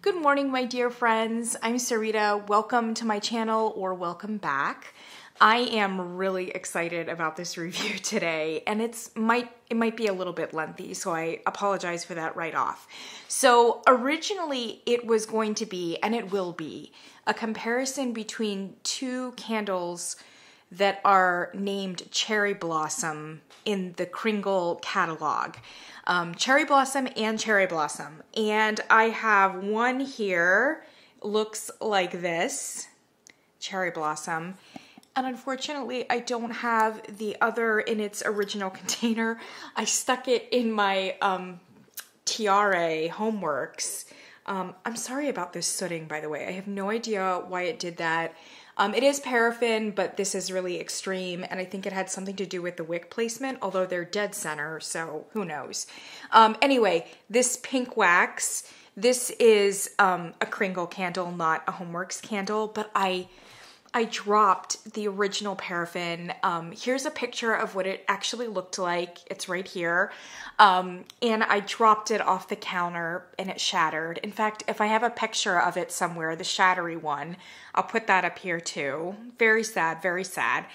Good morning, my dear friends. I'm Sarita. Welcome to my channel, or welcome back. I am really excited about this review today, and it might be a little bit lengthy, so I apologize for that right off. So originally it was going to be, and it will be, a comparison between two candles that are named Cherry Blossom in the Kringle catalog. Cherry Blossom and Cherry Blossom. And I have one here, looks like this, Cherry Blossom. And unfortunately, I don't have the other in its original container. I stuck it in my tiare homeworks. I'm sorry about this sooting, by the way. I have no idea why it did that. It is paraffin, but this is really extreme, and I think it had something to do with the wick placement, although they're dead center, so who knows. Anyway, this pink wax, this is a Kringle candle, not a Homeworks candle, but I dropped the original paraffin. Here's a picture of what it actually looked like. It's right here. And I dropped it off the counter and it shattered. In fact, if I have a picture of it somewhere, the shattery one, I'll put that up here too. Very sad, very sad.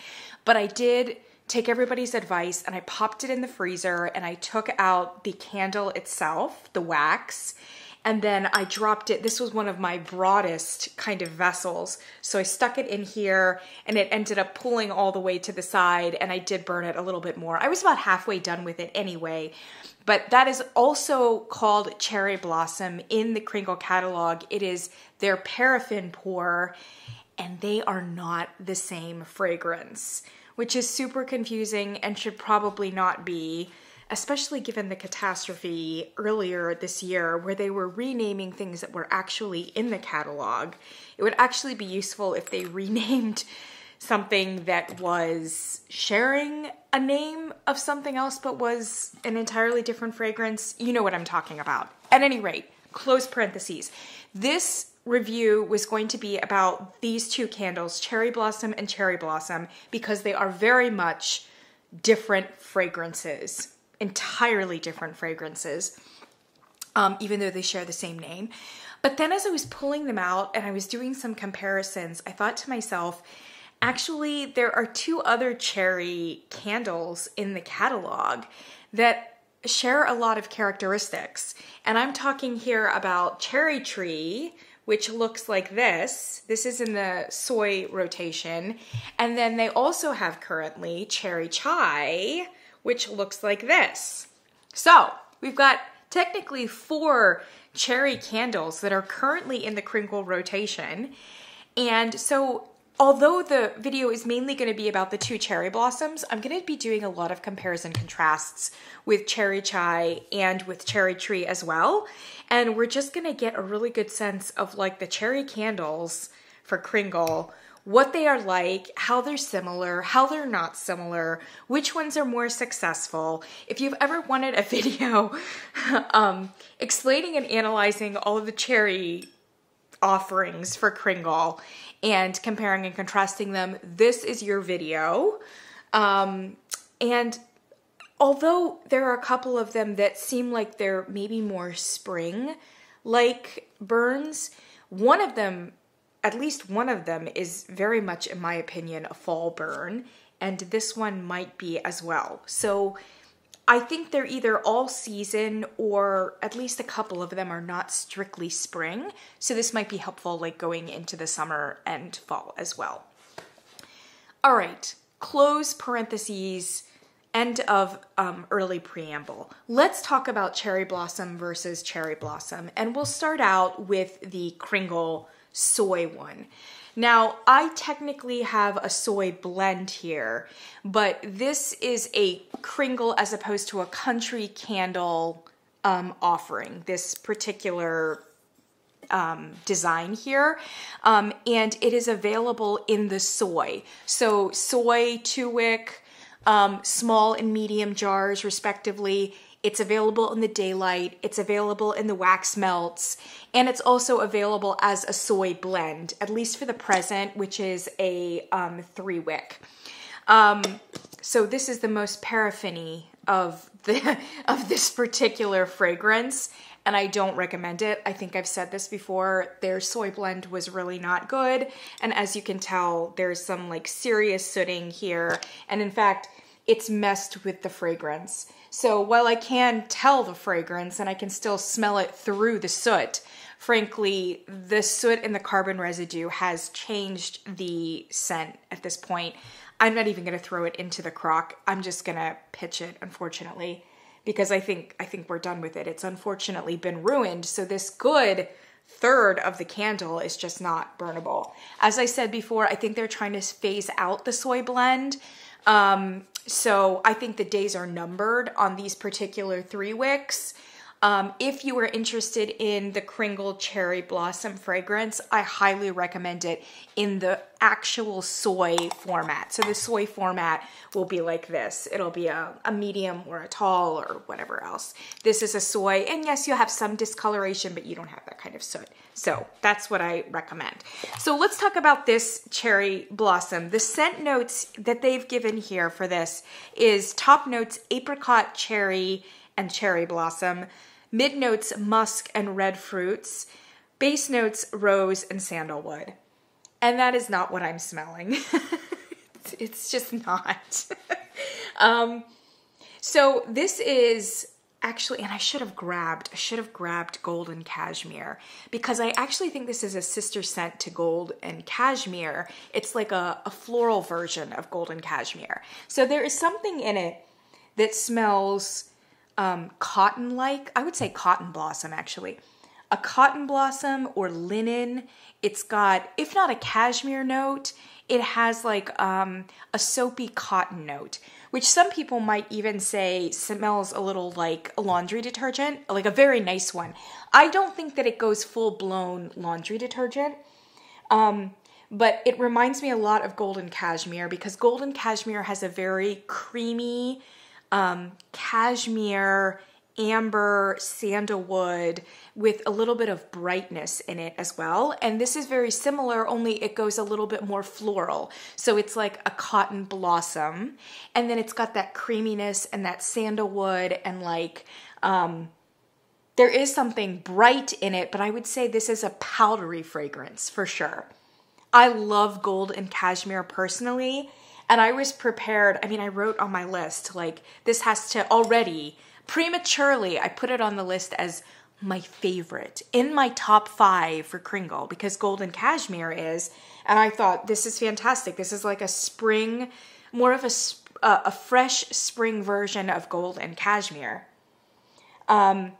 But I did take everybody's advice and I popped it in the freezer and I took out the candle itself, the wax, and then I dropped it. This was one of my broadest kind of vessels. So I stuck it in here and it ended up pulling all the way to the side, and I did burn it a little bit more. I was about halfway done with it anyway, but that is also called Cherry Blossom in the Kringle catalog. It is their paraffin pour, and they are not the same fragrance, which is super confusing and should probably not be, especially given the catastrophe earlier this year where they were renaming things that were actually in the catalog. It would actually be useful if they renamed something that was sharing a name of something else but was an entirely different fragrance. You know what I'm talking about. At any rate, close parentheses. This review was going to be about these two candles, Cherry Blossom and Cherry Blossom, because they are very much different fragrances. Entirely different fragrances, even though they share the same name. But then as I was pulling them out and I was doing some comparisons, I thought to myself, actually, there are two other cherry candles in the catalog that share a lot of characteristics. And I'm talking here about Cherry Tree, which looks like this. This is in the soy rotation. And then they also have currently Cherry Chai, which looks like this. So we've got technically 4 cherry candles that are currently in the Kringle rotation. And so although the video is mainly going to be about the 2 cherry blossoms, I'm going to be doing a lot of comparison contrasts with Cherry Chai and with Cherry Tree as well. And we're just going to get a really good sense of like the cherry candles for Kringle, what they are like, how they're similar, how they're not similar, which ones are more successful. If you've ever wanted a video explaining and analyzing all of the cherry offerings for Kringle and comparing and contrasting them, this is your video. And although there are a couple of them that seem like they're maybe more spring-like burns, one of them, at least one of them, is very much, in my opinion, a fall burn, and this one might be as well. So I think they're either all season or at least a couple of them are not strictly spring. So this might be helpful like going into the summer and fall as well. All right, close parentheses, end of early preamble. Let's talk about Cherry Blossom versus Cherry Blossom, and we'll start out with the Kringle soy one. Now, I technically have a soy blend here, but this is a Kringle as opposed to a country candle offering, this particular design here, and it is available in the soy. So soy, 2-wick, small and medium jars respectively. It's available in the daylight, it's available in the wax melts, and it's also available as a soy blend, at least for the present, which is a 3-wick. So this is the most paraffin-y of this particular fragrance, and I don't recommend it. I think I've said this before. Their soy blend was really not good. And as you can tell, there's some like serious sooting here. And in fact, it's messed with the fragrance. So while I can tell the fragrance and I can still smell it through the soot, frankly, the soot and the carbon residue has changed the scent at this point. I'm not even going to throw it into the crock. I'm just going to pitch it, unfortunately, because I think we're done with it. It's unfortunately been ruined. So this good third of the candle is just not burnable. As I said before, I think they're trying to phase out the soy blend. So I think the days are numbered on these particular 3 wicks. If you are interested in the Kringle Cherry Blossom fragrance, I highly recommend it in the actual soy format. So the soy format will be like this. It'll be a medium or a tall or whatever else. This is a soy, and yes, you'll have some discoloration, but you don't have that kind of soot. So that's what I recommend. So let's talk about this Cherry Blossom. The scent notes that they've given here for this is top notes apricot, cherry, and cherry blossom. Mid notes musk and red fruits. Base notes rose and sandalwood. And that is not what I'm smelling. It's just not. So this is actually, and I should have grabbed golden cashmere, because I actually think this is a sister scent to gold and cashmere. It's like a floral version of golden cashmere. So there is something in it that smells cotton-like. I would say cotton blossom, actually. A cotton blossom or linen. It's got, if not a cashmere note, it has like a soapy cotton note, which some people might even say smells a little like a laundry detergent, like a very nice one. I don't think that it goes full-blown laundry detergent, but it reminds me a lot of golden cashmere, because golden cashmere has a very creamy, cashmere, amber, sandalwood with a little bit of brightness in it as well. And this is very similar, only it goes a little bit more floral. So it's like a cotton blossom, and then it's got that creaminess and that sandalwood, and like, there is something bright in it, but I would say this is a powdery fragrance for sure. I love gold and cashmere personally. And I was prepared, I mean, I wrote on my list, like, this has to already, prematurely, I put it on the list as my favorite, in my top 5 for Kringle, because golden cashmere is, and I thought, this is fantastic. This is like a spring, more of a fresh spring version of gold and cashmere. And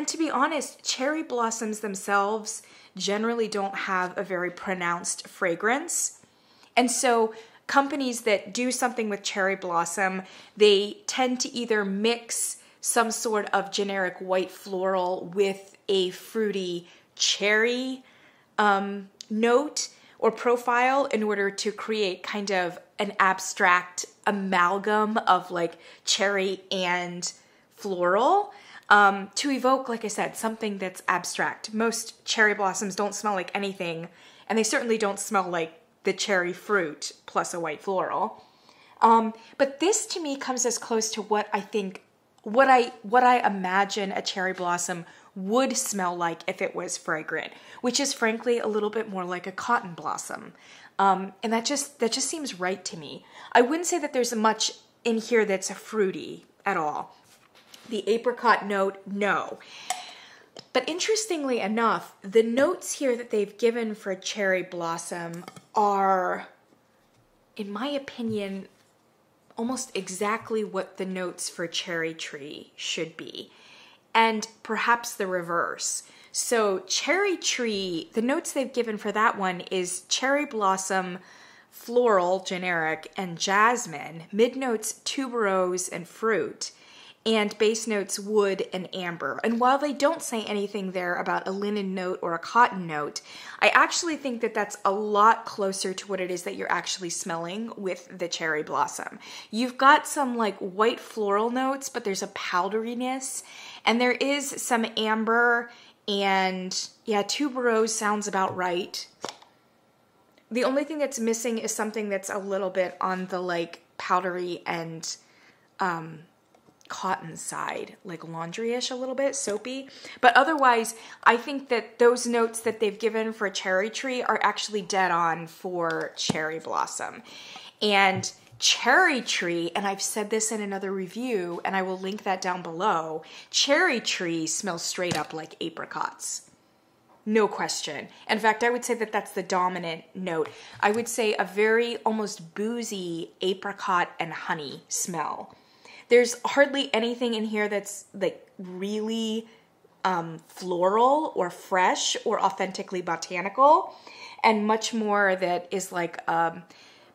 to be honest, cherry blossoms themselves generally don't have a very pronounced fragrance. And so companies that do something with cherry blossom, they tend to either mix some sort of generic white floral with a fruity cherry note or profile in order to create kind of an abstract amalgam of like cherry and floral, to evoke, like I said, something that's abstract. Most cherry blossoms don't smell like anything, and they certainly don't smell like the cherry fruit plus a white floral. But this to me comes as close to what I think, what I imagine a cherry blossom would smell like if it was fragrant, which is frankly a little bit more like a cotton blossom. And that just seems right to me. I wouldn't say that there's much in here that's fruity at all. The apricot note, no. But interestingly enough, the notes here that they've given for cherry blossom are, in my opinion, almost exactly what the notes for cherry tree should be, and perhaps the reverse. So cherry tree, the notes they've given for that one is cherry blossom, floral, generic, and jasmine. Mid notes tuberose and fruit, and base notes wood and amber. And while they don't say anything there about a linen note or a cotton note, I actually think that that's a lot closer to what it is that you're actually smelling with the cherry blossom. You've got some like white floral notes, but there's a powderiness, and there is some amber, and yeah, tuberose sounds about right. The only thing that's missing is something that's a little bit on the like powdery and cotton side, like laundry-ish a little bit, soapy. But otherwise, I think that those notes that they've given for Cherry Tree are actually dead on for Cherry Blossom. And Cherry Tree, and I've said this in another review, and I will link that down below, Cherry Tree smells straight up like apricots. No question. In fact, I would say that that's the dominant note. I would say a very almost boozy apricot and honey smell. There's hardly anything in here that's like really floral or fresh or authentically botanical, and much more that is like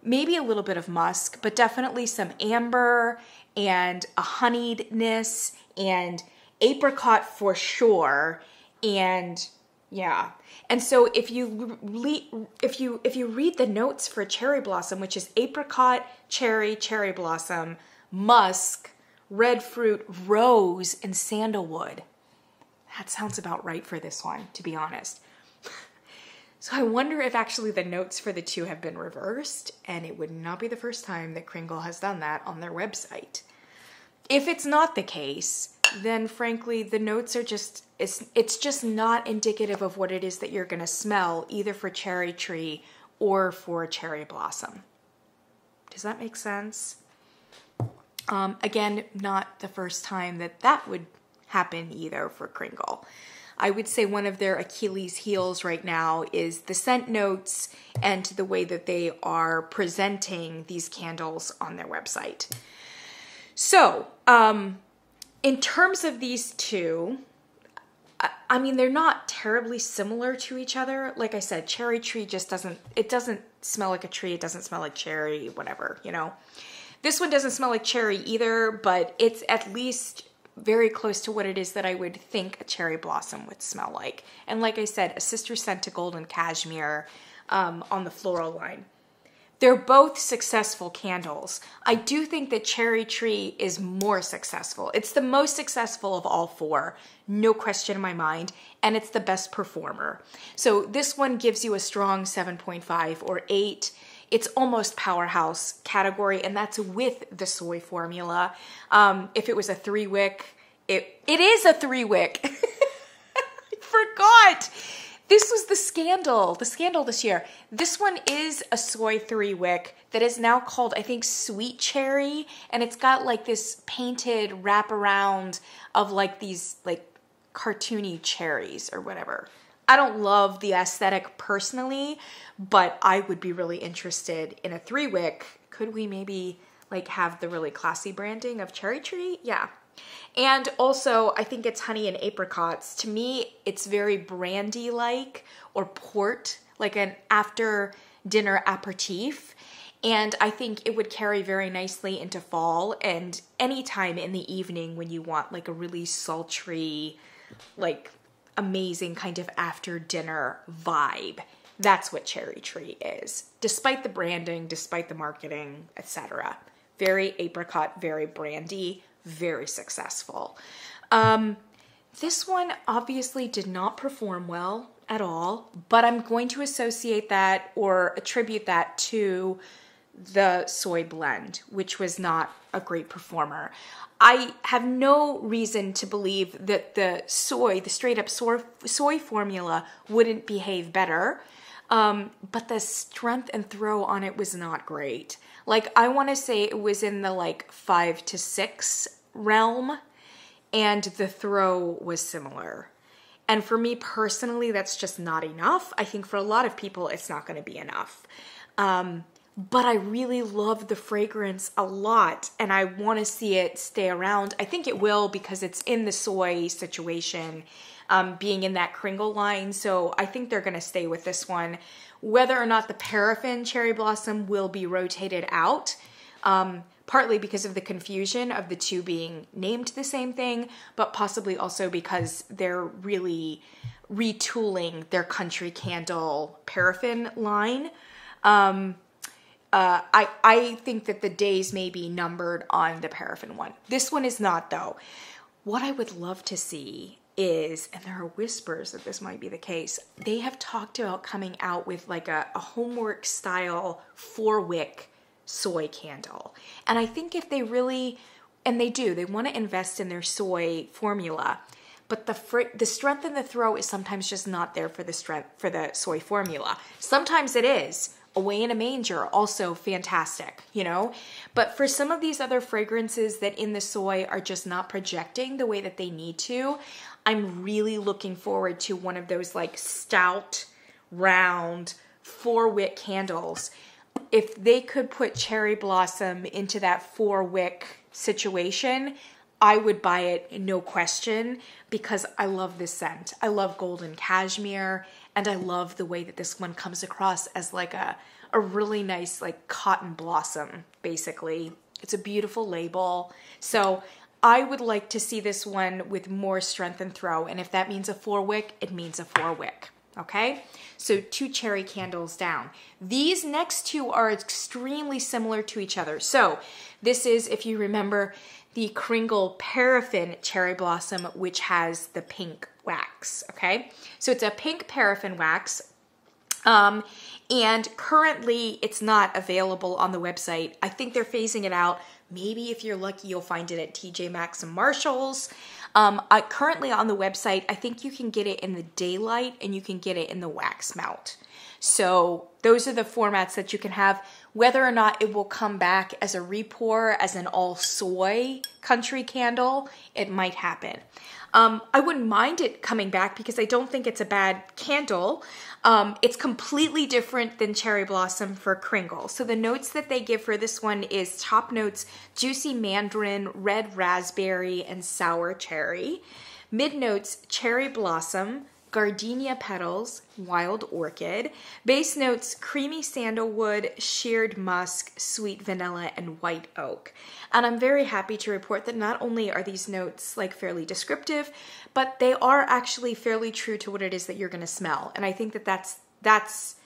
maybe a little bit of musk, but definitely some amber and a honeyedness and apricot for sure. And yeah. And so if you read the notes for Cherry Blossom, which is apricot, cherry, cherry blossom, musk, red fruit, rose, and sandalwood. That sounds about right for this one, to be honest. So I wonder if actually the notes for the two have been reversed, and it would not be the first time that Kringle has done that on their website. If it's not the case, then frankly, the notes are just, it's just not indicative of what it is that you're going to smell, either for Cherry Tree or for Cherry Blossom. Does that make sense? Again, not the first time that that would happen either for Kringle. I would say one of their Achilles heels right now is the scent notes and the way that they are presenting these candles on their website. So, in terms of these two, I mean, they're not terribly similar to each other. Like I said, Cherry Tree just doesn't smell like a tree. It doesn't smell like cherry, whatever, you know. This one doesn't smell like cherry either, but it's at least very close to what it is that I would think a cherry blossom would smell like. And like I said, a sister scent to Golden Cashmere on the floral line. They're both successful candles. I do think that Cherry Tree is more successful. It's the most successful of all four, no question in my mind, and it's the best performer. So this one gives you a strong 7.5 or 8. It's almost powerhouse category, and that's with the soy formula. If it was a 3-wick, it is a 3-wick. I forgot. This was the scandal this year. This one is a soy 3-wick that is now called, I think, Sweet Cherry, and it's got like this painted wraparound of like these like cartoony cherries or whatever. I don't love the aesthetic personally, but I would be really interested in a 3-wick. Could we maybe like have the really classy branding of Cherry Tree? Yeah. And also, I think it's honey and apricots. To me, it's very brandy-like or port, like an after-dinner aperitif. And I think it would carry very nicely into fall and anytime in the evening when you want like a really sultry, like amazing kind of after-dinner vibe. That's what Cherry Tree is, despite the branding, despite the marketing, etc. Very apricot, very brandy, very successful. This one obviously did not perform well at all, but I'm going to associate that or attribute that to the soy blend, which was not a great performer. I have no reason to believe that the straight up soy formula wouldn't behave better. But the strength and throw on it was not great. Like, I want to say it was in the like 5 to 6 realm, and the throw was similar. And for me personally, that's just not enough. I think for a lot of people, it's not going to be enough. But I really love the fragrance a lot, and I want to see it stay around. I think it will because it's in the soy situation, being in that Kringle line. So I think they're going to stay with this one. Whether or not the paraffin Cherry Blossom will be rotated out, partly because of the confusion of the two being named the same thing, but possibly also because they're really retooling their country candle paraffin line. I think that the days may be numbered on the paraffin one. This one is not, though. What I would love to see is, and there are whispers that this might be the case, they have talked about coming out with like a homework style 4-wick soy candle. And I think if they really and they do, they want to invest in their soy formula. But the strength in the throw is sometimes just not there for the soy formula. Sometimes it is. Away in a Manger, also fantastic, you know? But for some of these other fragrances that in the soy are just not projecting the way that they need to, I'm really looking forward to one of those like stout, round, 4-wick candles. If they could put cherry blossom into that 4-wick situation, I would buy it, no question, because I love this scent. I love golden cashmere, and I love the way that this one comes across as like a really nice like cotton blossom, basically. It's a beautiful label. So I would like to see this one with more strength and throw, and if that means a 4-wick, it means a 4-wick. Okay, so 2 cherry candles down. These next 2 are extremely similar to each other. So this is, if you remember, the Kringle Paraffin Cherry Blossom, which has the pink wax, okay? So it's a pink paraffin wax, and currently it's not available on the website. I think they're phasing it out. Maybe if you're lucky, you'll find it at TJ Maxx and Marshall's. Currently on the website, I think you can get it in the daylight and you can get it in the wax melt. So those are the formats that you can have. Whether or not it will come back as a repour, as an all soy country candle, it might happen. I wouldn't mind it coming back because I don't think it's a bad candle. It's completely different than Cherry Blossom for Kringle. So the notes that they give for this one is top notes, juicy mandarin, red raspberry, and sour cherry. Mid notes, cherry blossom, gardenia petals, wild orchid. Base notes, creamy sandalwood, sheared musk, sweet vanilla, and white oak. And I'm very happy to report that not only are these notes like fairly descriptive, but they are actually fairly true to what it is that you're going to smell. And I think that that's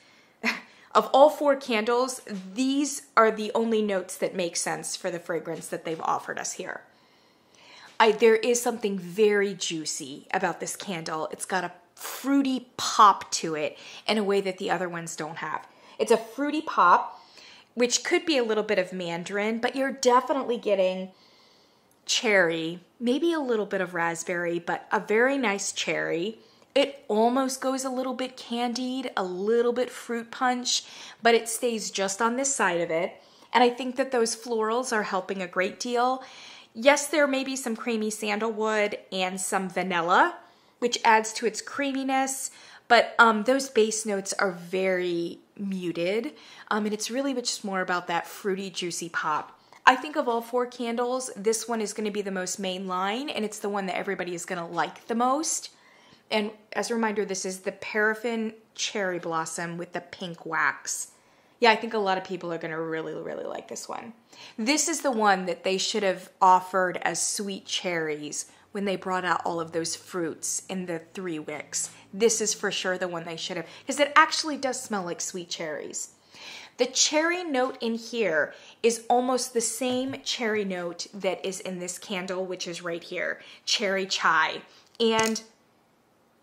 of all 4 candles, these are the only notes that make sense for the fragrance that they've offered us here. There is something very juicy about this candle. It's got a fruity pop to it in a way that the other ones don't have. It's a fruity pop, which could be a little bit of mandarin, but you're definitely getting cherry, maybe a little bit of raspberry, but a very nice cherry. It almost goes a little bit candied, a little bit fruit punch, but it stays just on this side of it. And I think that those florals are helping a great deal. Yes, there may be some creamy sandalwood and some vanilla, which adds to its creaminess, but those base notes are very muted, and it's really just more about that fruity, juicy pop. I think of all 4 candles, this one is going to be the most mainline, and it's the one that everybody is going to like the most. And as a reminder, this is the Paraffin Cherry Blossom with the pink wax. Yeah, I think a lot of people are going to really, really like this one. This is the one that they should have offered as sweet cherries when they brought out all of those fruits in the 3 wicks. This is for sure the one they should have, because it actually does smell like sweet cherries. The cherry note in here is almost the same cherry note that is in this candle, which is right here, cherry chai. And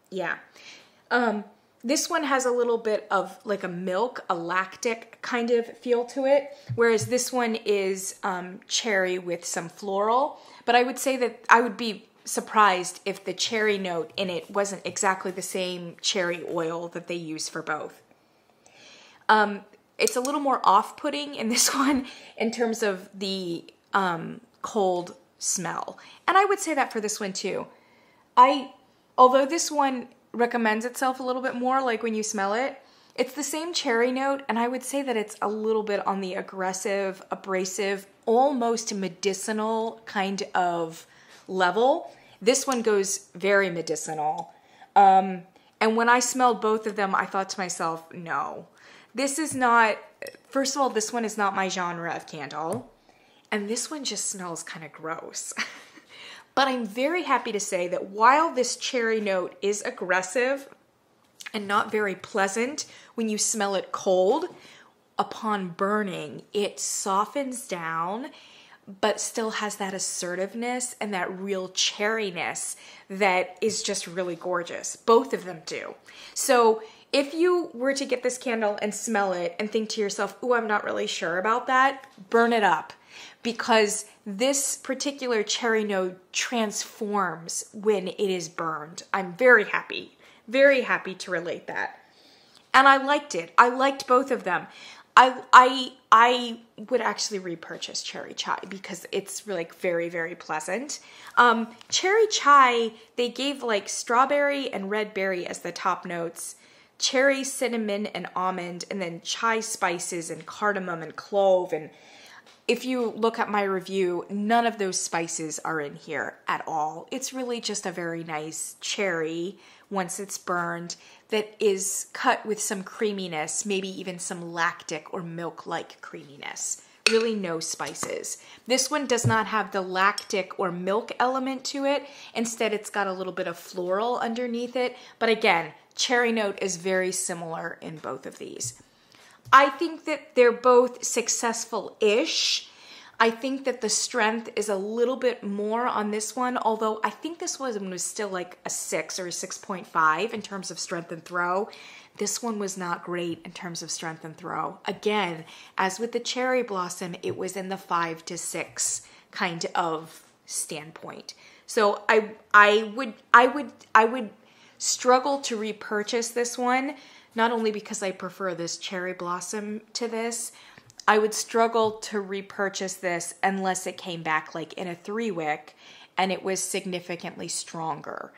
yeah, this one has a little bit of like a milk, a lactic kind of feel to it, whereas this one is cherry with some floral. But I would say that I would be surprised if the cherry note in it wasn't exactly the same cherry oil that they use for both. It's a little more off-putting in this one in terms of the cold smell. And I would say that for this one too. Although this one recommends itself a little bit more, like when you smell it, it's the same cherry note, and I would say that it's a little bit on the aggressive, abrasive, almost medicinal kind of level. This one goes very medicinal. And when I smelled both of them, I thought to myself, no, this is not, first of all, this one is not my genre of candle. And this one just smells kind of gross. But I'm very happy to say that while this cherry note is aggressive and not very pleasant when you smell it cold, upon burning, it softens down, but still has that assertiveness and that real cherryness that is just really gorgeous. Both of them do. So if you were to get this candle and smell it and think to yourself, ooh, I'm not really sure about that, burn it up. because this particular cherry note transforms when it is burned. I'm very happy to relate that. And I liked it. I liked both of them. I would actually repurchase cherry chai because it's like very, very pleasant. Cherry chai, they gave like strawberry and red berry as the top notes, cherry, cinnamon, and almond, and then chai spices and cardamom and clove. And if you look at my review, none of those spices are in here at all. It's really just a very nice cherry once it's burned that is cut with some creaminess, maybe even some lactic or milk-like creaminess. Really no spices. This one does not have the lactic or milk element to it. Instead, it's got a little bit of floral underneath it. But again, cherry note is very similar in both of these. I think that they're both successful-ish. I think that the strength is a little bit more on this one, although I think this one was still like a 6 or a 6.5 in terms of strength and throw. This one was not great in terms of strength and throw. Again, as with the cherry blossom, it was in the 5 to 6 kind of standpoint. So I would struggle to repurchase this one, not only because I prefer this cherry blossom to this. I would struggle to repurchase this unless it came back like in a 3-wick and it was significantly stronger.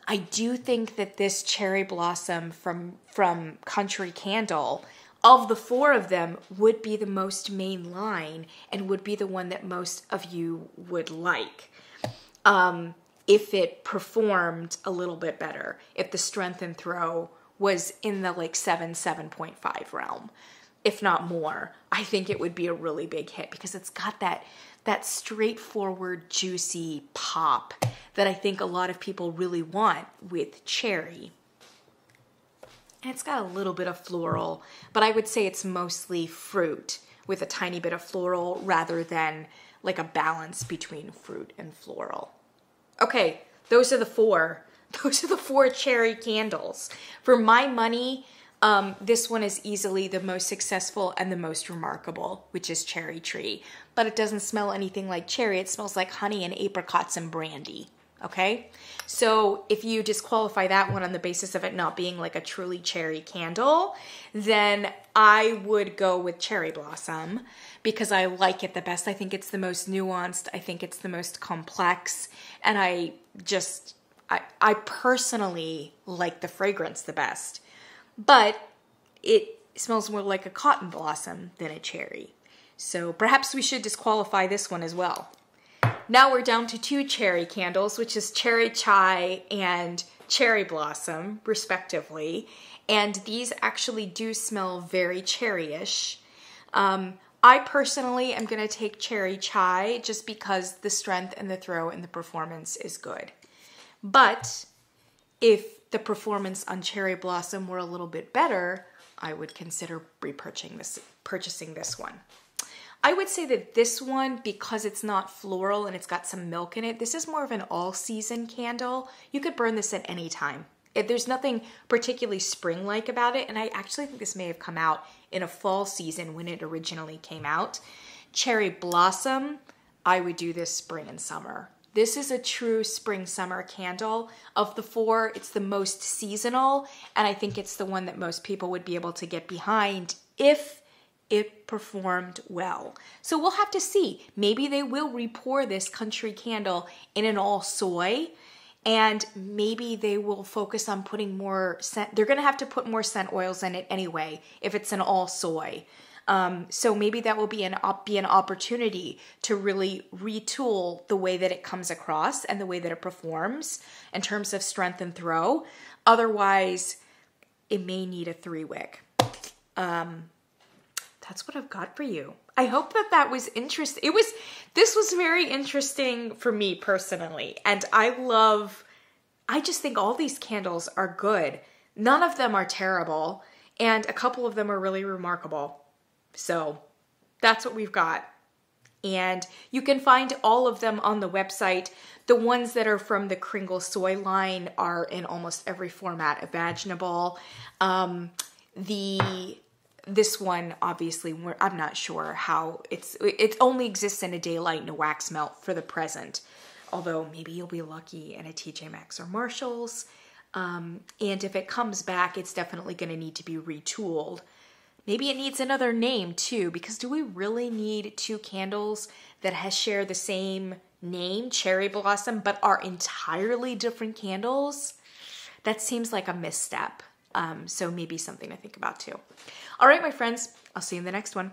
I do think that this cherry blossom from Country Candle, of the 4 of them, would be the most mainline and would be the one that most of you would like. If it performed a little bit better, if the strength and throw was in the like 7.5 realm. If not more, I think it would be a really big hit because it's got that straightforward, juicy pop that I think a lot of people really want with cherry. And it's got a little bit of floral, but I would say it's mostly fruit with a tiny bit of floral rather than like a balance between fruit and floral. Okay, those are the 4. Those are the 4 cherry candles. For my money, this one is easily the most successful and the most remarkable, which is Cherry Tree. But it doesn't smell anything like cherry. It smells like honey and apricots and brandy. Okay? So if you disqualify that one on the basis of it not being like a truly cherry candle, then I would go with Cherry Blossom because I like it the best. I think it's the most nuanced. I think it's the most complex. And I personally like the fragrance the best. But it smells more like a cotton blossom than a cherry. So perhaps we should disqualify this one as well. Now we're down to 2 cherry candles, which is Cherry Chai and Cherry Blossom, respectively. And these actually do smell very cherry-ish. I personally am going to take Cherry Chai just because the strength and the throw and the performance is good. But if the performance on Cherry Blossom were a little bit better, I would consider purchasing this one. I would say that this one, because it's not floral and it's got some milk in it, this is more of an all-season candle. You could burn this at any time. There's nothing particularly spring-like about it, and I actually think this may have come out in a fall season when it originally came out. Cherry Blossom, I would do this spring and summer. This is a true spring-summer candle. Of the 4, it's the most seasonal, and I think it's the one that most people would be able to get behind if it performed well. So we'll have to see. Maybe they will repour this Country Candle in an all soy, and maybe they will focus on putting more scent. They're going to have to put more scent oils in it anyway if it's an all soy. So maybe that will be an opportunity to really retool the way that it comes across and the way that it performs in terms of strength and throw. Otherwise, it may need a 3-wick. That's what I've got for you. I hope that was interesting. This was very interesting for me personally. And I just think all these candles are good. None of them are terrible. And a couple of them are really remarkable. So that's what we've got. And you can find all of them on the website. The ones that are from the Kringle soy line are in almost every format imaginable. The This one, obviously, I'm not sure how it only exists in a daylight and a wax melt for the present. Although maybe you'll be lucky in a TJ Maxx or Marshalls. And if it comes back, it's definitely going to need to be retooled. Maybe it needs another name too, because do we really need two candles that share the same name, Cherry Blossom, but are entirely different candles? That seems like a misstep. So maybe something to think about too. All right, my friends, I'll see you in the next one.